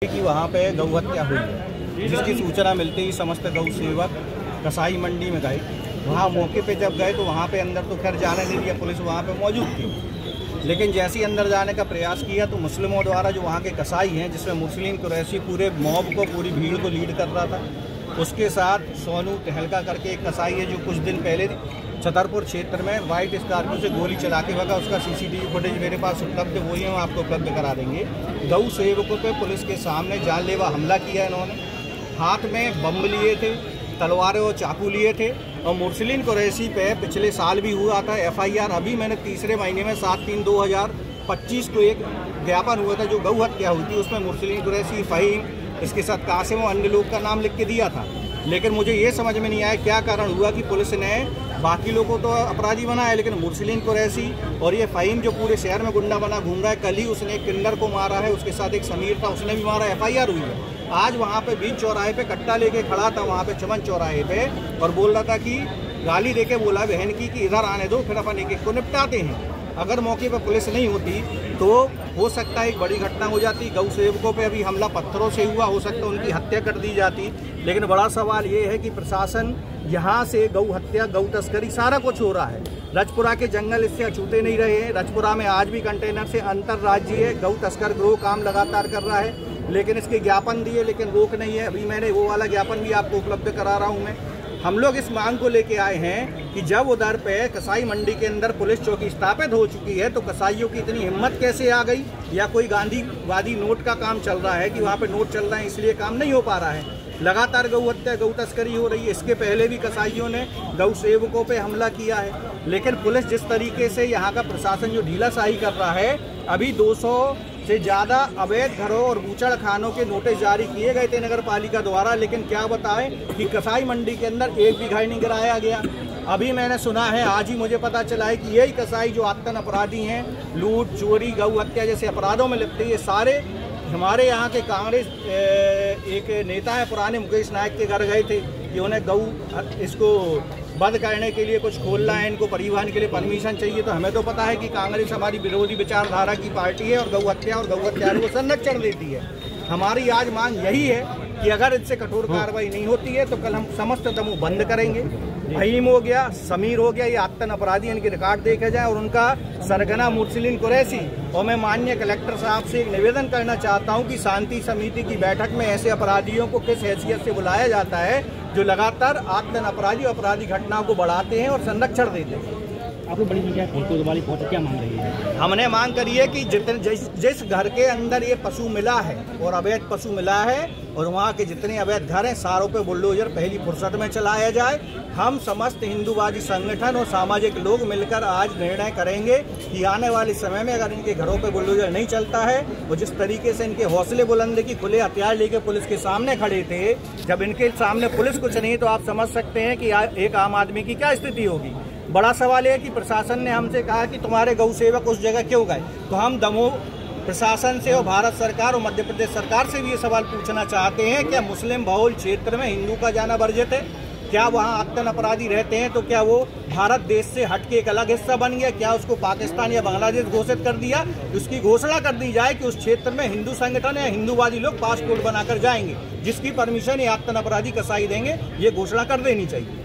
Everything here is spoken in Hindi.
कि वहाँ पे गौ हत्या हुई है, जिसकी सूचना मिलते ही समस्त गौ सेवक कसाई मंडी में गए। वहाँ मौके पे जब गए तो वहाँ पे अंदर तो खैर जाने नहीं दिया, पुलिस वहाँ पे मौजूद थी। लेकिन जैसे ही अंदर जाने का प्रयास किया तो मुस्लिमों द्वारा, जो वहाँ के कसाई हैं, जिसमें मुस्लिम कुरैशी पूरे मॉब को, पूरी भीड़ को लीड कर रहा था, उसके साथ सोनू टहलका करके एक कसाई है जो कुछ दिन पहले छतरपुर क्षेत्र में वाइट स्कॉर्पियो से गोली चला के भगा। उसका सीसीटीवी फुटेज मेरे पास उपलब्ध, वही हम आपको उपलब्ध करा देंगे। गौ सेवकों पे पुलिस के सामने जानलेवा हमला किया इन्होंने। हाथ में बम लिए थे, तलवारें और चाकू लिए थे। और मुस्लिम कुरैशी पे पिछले साल भी हुआ था FIR। अभी मैंने तीसरे महीने में 7/3/2025 को एक ज्ञापन हुआ था जो गौ हत्या हुई थी, उसमें मुस्लिम कुरैशी, फ़हीम, इसके साथ कासिम और अन्य लोग का नाम लिख के दिया था। लेकिन मुझे ये समझ में नहीं आया क्या कारण हुआ कि पुलिस ने बाकी लोगों को तो अपराधी बनाया, लेकिन मुस्लिम कुरैशी और ये फ़हीम जो पूरे शहर में गुंडा बना घूम रहा है। कल ही उसने एक किन्नर को मारा है, उसके साथ एक समीर था, उसने भी मारा, FIR हुई है। आज वहाँ पे बीच चौराहे पे कट्टा लेके खड़ा था, वहाँ पे चमन चौराहे पे, और बोल रहा था कि गाली देके बोला बहन की कि इधर आने दो, फिर अपन एक एक को निपटाते हैं। अगर मौके पर पुलिस नहीं होती तो हो सकता है एक बड़ी घटना हो जाती। गौ सेवकों पे अभी हमला पत्थरों से हुआ, हो सकता है उनकी हत्या कर दी जाती। लेकिन बड़ा सवाल ये है कि प्रशासन यहाँ से गौ हत्या, गौ तस्करी, सारा कुछ हो रहा है। रजपुरा के जंगल इससे अछूते नहीं रहे हैं। रजपुरा में आज भी कंटेनर से अंतर्राज्यीय गौ तस्कर गिरोह काम लगातार कर रहा है, लेकिन इसके ज्ञापन दिए, लेकिन रोक नहीं है। अभी मैंने वो वाला ज्ञापन भी आपको उपलब्ध करा रहा हूँ मैं। हम लोग इस मांग को लेके आए हैं कि जब उधर पे कसाई मंडी के अंदर पुलिस चौकी स्थापित हो चुकी है तो कसाईयों की इतनी हिम्मत कैसे आ गई, या कोई गांधीवादी नोट का काम चल रहा है कि वहाँ पे नोट चल रहा है इसलिए काम नहीं हो पा रहा है। लगातार गौ हत्या, गौ तस्करी हो रही है। इसके पहले भी कसाईयों ने गौ सेवकों पे हमला किया है, लेकिन पुलिस जिस तरीके से, यहाँ का प्रशासन जो ढीलाशाही कर रहा है, अभी 200 से ज़्यादा अवैध घरों और बूचड़ खानों के नोटिस जारी किए गए थे नगर पालिका द्वारा, लेकिन क्या बताएं कि कसाई मंडी के अंदर एक भी घर नहीं गिराया गया। अभी मैंने सुना है, आज ही मुझे पता चला है कि यही कसाई जो आतंक अपराधी हैं, लूट, चोरी, गौ हत्या जैसे अपराधों में लिप्त है, ये सारे हमारे यहाँ के कांग्रेस एक नेता है पुराने, मुकेश नायक के घर गए थे कि उन्हें गौ इसको बंद करने के लिए कुछ खोलना है, इनको परिवहन के लिए परमिशन चाहिए। तो हमें तो पता है कि कांग्रेस हमारी विरोधी विचारधारा की पार्टी है और गौ हत्या और गौ हत्यारों को संरक्षण देती है। हमारी आज मांग यही है कि अगर इससे कठोर कार्रवाई नहीं होती है तो कल हम समस्त दमों बंद करेंगे। फ़हीम हो गया, समीर हो गया, ये आतंक अपराधी, इनके रिकॉर्ड देखे जाए और उनका सरगना मुस्लिम कुरैशी। और मैं माननीय कलेक्टर साहब से एक निवेदन करना चाहता हूं कि शांति समिति की बैठक में ऐसे अपराधियों को किस हैसियत से बुलाया जाता है जो लगातार आतंक अपराधी और अपराधी घटनाओं को बढ़ाते हैं और संरक्षण देते हैं। आप लोग बड़ी संख्या कोतवाली पहुंचे, क्या मांग रही है? हमने मांग करी है कि जिस घर के अंदर ये पशु मिला है और अवैध पशु मिला है, और वहाँ के जितने अवैध घर हैं, सारों पे बुलडोजर पहली फुर्सत में चलाया जाए। हम समस्त हिंदूवादी संगठन और सामाजिक लोग मिलकर आज निर्णय करेंगे कि आने वाले समय में अगर इनके घरों पे बुलडोजर नहीं चलता है, और जिस तरीके से इनके हौसले बुलंद की खुले हथियार लेके पुलिस के सामने खड़े थे, जब इनके सामने पुलिस कुछ नहीं तो आप समझ सकते हैं कि एक आम आदमी की क्या स्थिति होगी। बड़ा सवाल है कि प्रशासन ने हमसे कहा कि तुम्हारे गौ सेवक उस जगह क्यों गए, तो हम दमोह प्रशासन से और भारत सरकार और मध्य प्रदेश सरकार से भी ये सवाल पूछना चाहते हैं, क्या मुस्लिम बहुल क्षेत्र में हिंदू का जाना वर्जित है? क्या वहाँ आतंक अपराधी रहते हैं तो क्या वो भारत देश से हट के एक अलग हिस्सा बन गया? क्या उसको पाकिस्तान या बांग्लादेश घोषित कर दिया? उसकी घोषणा कर दी जाए कि उस क्षेत्र में हिंदू संगठन या हिंदूवादी लोग पासपोर्ट बनाकर जाएंगे, जिसकी परमिशन ये आतंक अपराधी कसाई देंगे, ये घोषणा कर देनी चाहिए।